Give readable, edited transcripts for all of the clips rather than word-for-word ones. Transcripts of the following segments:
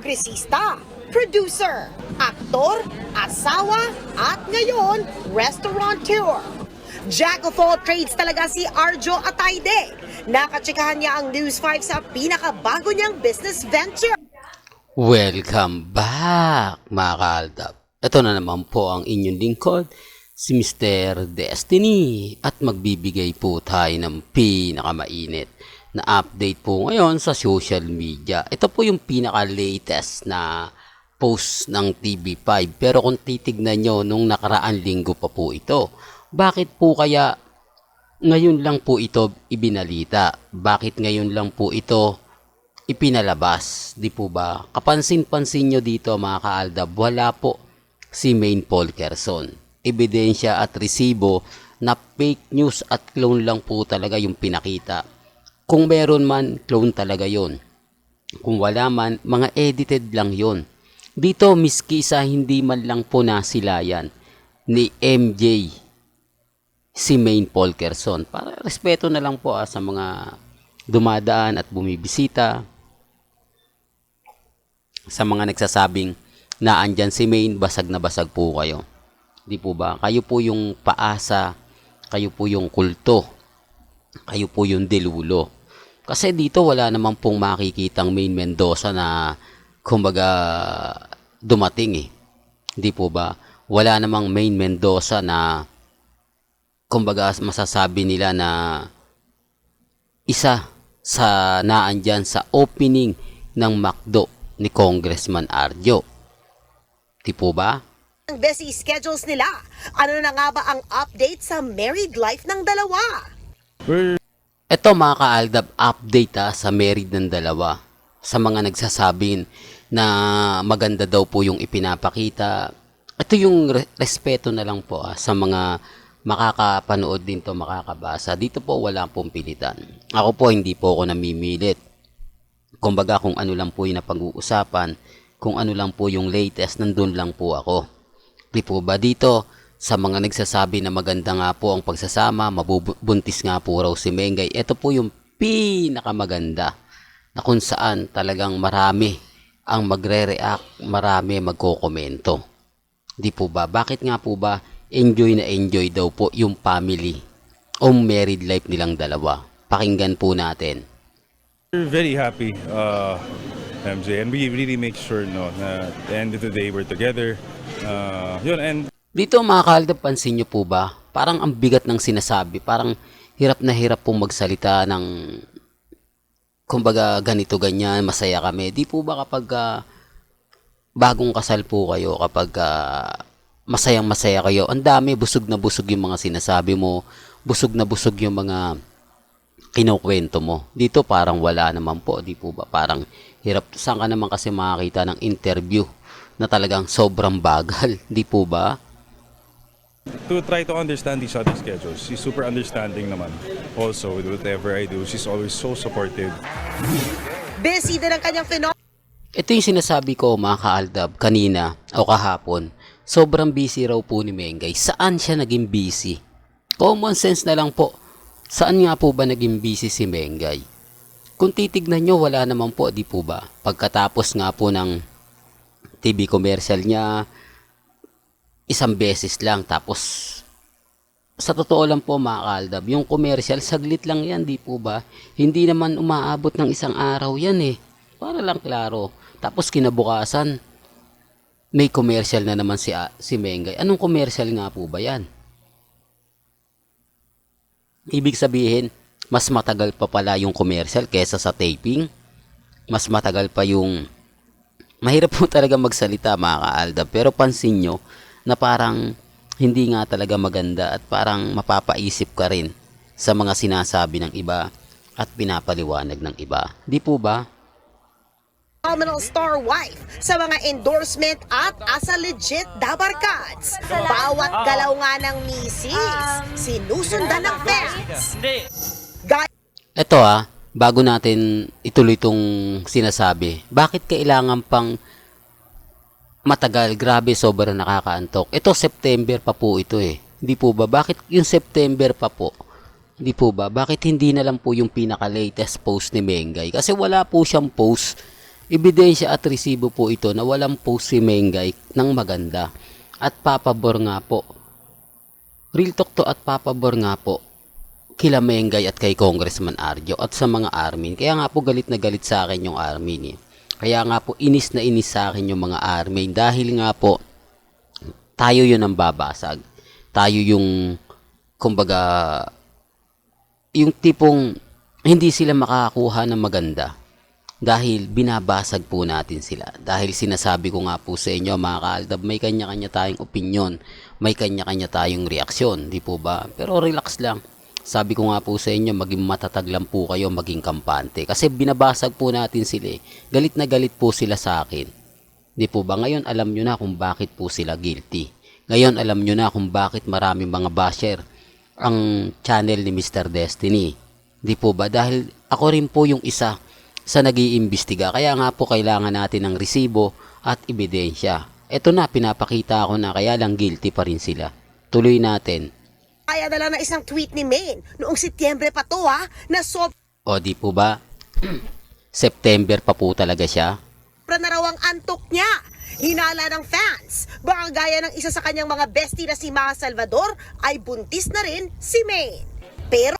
kongresista, producer, aktor, asawa, at ngayon, restaurateur. Jack of all trades talaga si Arjo Atayde. Nakatsikahan niya ang News 5 sa pinakabago niyang business venture. Welcome back mga kaaldab. Ito na naman po ang inyong lingkod, si Mr. Destiny. At magbibigay po tayo ng pinakamainit na update po ngayon sa social media. Ito po yung pinaka-latest na post ng TV5. Pero kung titignan nyo, nung nakaraan linggo pa po ito. Bakit po kaya ngayon lang po ito ibinalita? Bakit ngayon lang po ito ipinalabas? Di po ba? Kapansin-pansin nyo dito mga kaaldab, wala po si Maine Polkerson. Ebidensya at resibo na fake news at clone lang po talaga yung pinakita. Kung meron man, clone talaga yon. Kung wala man, mga edited lang yon. Dito, miski sa hindi man lang po nasilayan ni MJ si Maine Polkerson. Para respeto na lang po sa mga dumadaan at bumibisita, sa mga nagsasabing na andyan si Maine, basag na basag po kayo. Di po ba? Kayo po yung paasa, kayo po yung kulto, kayo po yung dilulo. Kasi dito wala naman pong makikitang Maine Mendoza na kumbaga dumating eh. Di po ba? Wala namang Maine Mendoza na kumbaga masasabi nila na isa sa naandyan sa opening ng McDo ni Congressman Arjo. Di po ba? Ang busy schedules nila. Ano na nga ba ang update sa married life ng dalawa? Ito mga kaaldab, update sa married ng dalawa. Sa mga nagsasabing na maganda daw po yung ipinapakita. Ito yung respeto na lang po sa mga makakapanood din to, makakabasa. Dito po wala pong pilitan. Ako po hindi po ako namimilit. Kumbaga kung ano lang po yung napag-uusapan, kung ano lang po yung latest, nandun lang po ako. Di po ba dito, sa mga nagsasabi na maganda nga po ang pagsasama, mabubuntis nga po raw si Mengay, ito po yung pinakamaganda na kung saan talagang marami ang magre-react, marami magkokomento. Di po ba? Bakit nga po ba enjoy na enjoy daw po yung family o married life nilang dalawa? Pakinggan po natin. We're very happy, MJ, and we really make sure na at the end of the day we're together. Yun, and Dito mga kaaldab, pansin nyo po ba? Parang ang bigat ng sinasabi. Parang hirap na hirap pong magsalita ng kumbaga ganito ganyan, masaya kami. Di po ba kapag bagong kasal po kayo, kapag masayang masaya kayo, ang dami, busog na busog yung mga sinasabi mo, busog na busog yung mga kinukwento mo. Dito parang wala naman po, di po ba? Parang hirap. Saan ka naman kasi makakita ng interview na talagang sobrang bagal, di po ba? to try to understand each other's schedules. She's super understanding naman. Also, with whatever I do, she's always so supportive. Busy din ang kanyang Ito yung sinasabi ko mga kaaldab kanina o kahapon. Sobrang busy raw po ni Mengay. Saan siya naging busy? Common sense na lang po. Saan nga po ba naging busy si Mengay? Kung titignan nyo, wala naman po, di po ba? Pagkatapos nga po ng TV commercial niya, isang beses lang. Tapos, sa totoo lang po mga kaaldab, yung commercial, saglit lang yan, di po ba? Hindi naman umaabot ng isang araw yan eh. Para lang klaro. Tapos kinabukasan, may commercial na naman si Mengay. Anong commercial nga po ba yan? Ibig sabihin, mas matagal pa pala yung commercial kesa sa taping. Mas matagal pa yung... Mahirap po talaga magsalita mga kaaldab. Pero pansin nyo na parang hindi nga talaga maganda at parang mapapaisip ka rin sa mga sinasabi ng iba at pinapaliwanag ng iba. Di po ba? phenomenal star wife sa mga endorsement at asa legit dabarkads. Bawat galaw nga ng misis, sinusundan ng fans. Ito bago natin ituloy itong sinasabi, bakit kailangan pang matagal? Grabe, sobrang nakakaantok. Ito, September pa po ito eh. Hindi po ba? Bakit yung September pa po? Hindi po ba? Bakit hindi na lang po yung pinaka-latest post ni Mengay? Kasi wala po siyang post Ebidensya at resibo po ito na walang po si Mengay ng maganda. At papabor nga po, real talk to, at papabor nga po kila Mengay at kay Congressman Arjo at sa mga Armin. Kaya nga po galit na galit sa akin yung Armin eh. Kaya nga po inis na inis sa akin yung mga Armin dahil nga po tayo yun ang babasag. Tayo yung kumbaga yung tipong hindi sila makakakuha ng maganda dahil binabasag po natin sila. Dahil sinasabi ko nga po sa inyo mga kaaldab, may kanya-kanya tayong opinyon, may kanya-kanya tayong reaksyon, di po ba? Pero relax lang. Sabi ko nga po sa inyo, maging matatag lang po kayo, maging kampante. Kasi binabasag po natin sila eh. Galit na galit po sila sa akin. Di po ba? Ngayon alam nyo na kung bakit po sila guilty. Ngayon alam nyo na kung bakit maraming mga basher ang channel ni Mr. Destiny. Di po ba? Dahil ako rin po yung isa sa nag-iimbestiga. Kaya nga po kailangan natin ng resibo at ebidensya. Ito na, pinapakita ko na, kaya lang guilty pa rin sila. Tuloy natin. Kaya na lang na isang tweet ni Maine noong Setyembre pa to na O di po ba? September pa po talaga siya. sobra na raw ang antok niya. Hinala ng fans. Baka gaya ng isa sa kanyang mga bestie na si Maha Salvador ay buntis na rin si Maine. Pero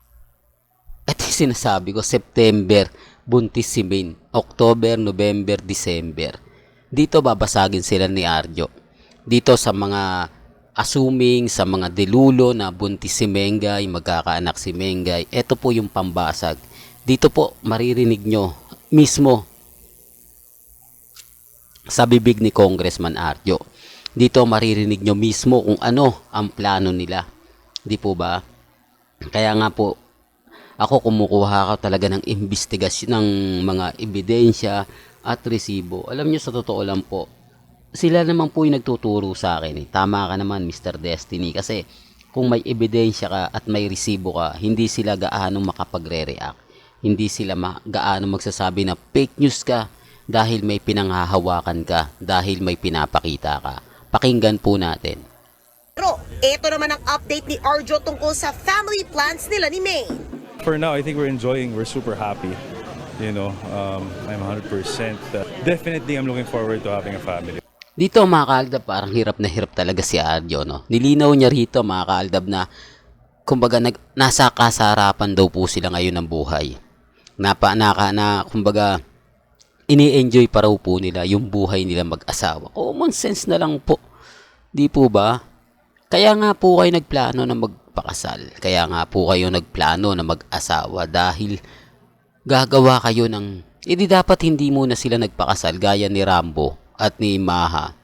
At sinasabi ko, September, buntis si Maine. October, November, December. Dito babasagin sila ni Arjo. Dito sa mga assuming, sa mga delulo na buntis si Mengay, magkakaanak si Mengay. Ito po yung pambasag. Dito po maririnig nyo mismo sa bibig ni Congressman Arjo. Dito maririnig nyo mismo kung ano ang plano nila. Di po ba? Kaya nga po, ako kumukuha ka talaga ng investigasyon ng mga ebidensya at resibo. Alam nyo, sa totoo lang po, sila naman po yung nagtuturo sa akin. Tama ka naman, Mr. Destiny. Kasi kung may ebidensya ka at may resibo ka, hindi sila gaano makapagre-react. Hindi sila gaano magsasabi na fake news ka dahil may pinanghahawakan ka, dahil may pinapakita ka. Pakinggan po natin. ito naman ang update ni Arjo tungkol sa family plans nila ni Maine. For now, I think we're super happy. You know, I'm 100%. Definitely, I'm looking forward to having a family. Dito mga kaaldab, parang hirap na hirap talaga si Arjo, no? Nilinaw niya rito mga kaaldab na kumbaga nasa kasarapan daw po sila ngayon ng buhay. Kumbaga ini-enjoy pa raw po nila yung buhay nila mag-asawa. Common sense na lang po. Di po ba? Kaya nga po kayo nagplano na magpakasal. Kaya nga po kayo nagplano na mag-asawa dahil gagawa kayo ng... Hindi dapat hindi muna sila nagpakasal gaya ni Rambo at ni Maha.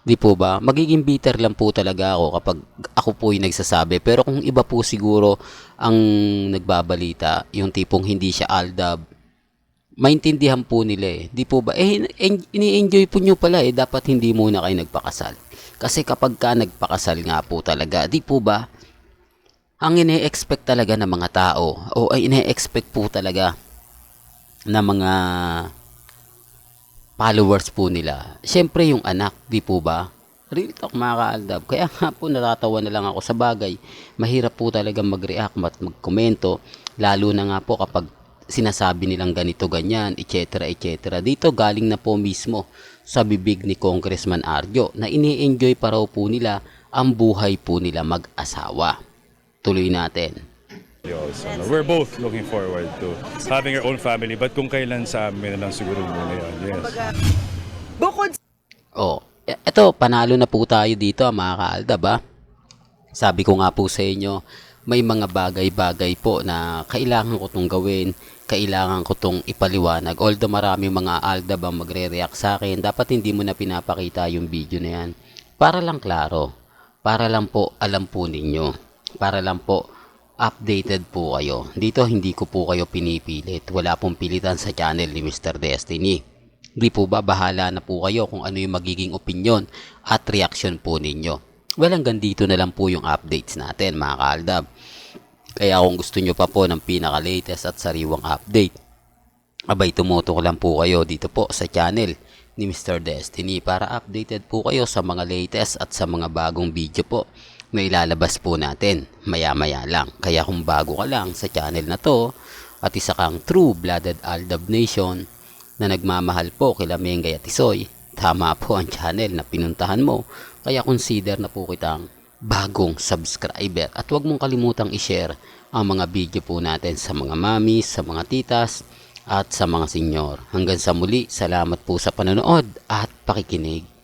Di po ba? Magiging bitter lang po talaga ako kapag ako po yung nagsasabi. Pero kung iba po siguro ang nagbabalita, yung tipong hindi siya aldab, maintindihan po nila eh. Di po ba? Ini-enjoy po nyo pala eh. Dapat hindi muna kayo nagpakasal. Kasi kapag ka nagpakasal nga po talaga, di po ba? Ang ine-expect talaga ng mga tao, o ay ine-expect po talaga ng mga followers po nila. Siyempre yung anak, di po ba? Real talk mga kaaldab. Kaya nga po natatawa na lang ako sa bagay. Mahirap po talaga mag-react at magkomento. Lalo na nga po kapag sinasabi nilang ganito, ganyan, etc. etc. Dito galing na po mismo sa bibig ni Congressman Arjo na ini-enjoy pa raw po nila ang buhay po nila mag-asawa. Tuloy natin. Also, we're both looking forward to having our own family, but kung kailan sa amin na lang siguro muna yun. Yes. Bukod Eto, panalo na po tayo dito mga kaaldab ha. Sabi ko nga po sa inyo, may mga bagay-bagay po na kailangan ko itong gawin, kailangan ko itong ipaliwanag. Although marami mga aldab ang magre-react sa akin, dapat hindi mo na pinapakita yung video na yan. Para lang klaro, para lang po alam po ninyo, para lang po updated po kayo. Dito hindi ko po kayo pinipilit. Wala pong pilitan sa channel ni Mr. Destiny. Di po ba bahala na po kayo kung ano yung magiging opinion at reaction po ninyo. Well, hanggang dito na lang po yung updates natin mga kaaldab. Kaya kung gusto nyo pa po ng pinaka-latest at sariwang update, abay tumutok lang po kayo dito po sa channel ni Mr. Destiny para updated po kayo sa mga latest at sa mga bagong video po na ilalabas po natin maya-maya lang. Kaya kung bago ka lang sa channel na to at isa kang true-blooded Aldab Nation, na nagmamahal po kila Mengay at Tisoy, tama po ang channel na pinuntahan mo. Kaya consider na po kitang bagong subscriber. At huwag mong kalimutang i-share ang mga video po natin sa mga mamis, sa mga titas, at sa mga senyor. Hanggang sa muli, salamat po sa panonood at pakikinig.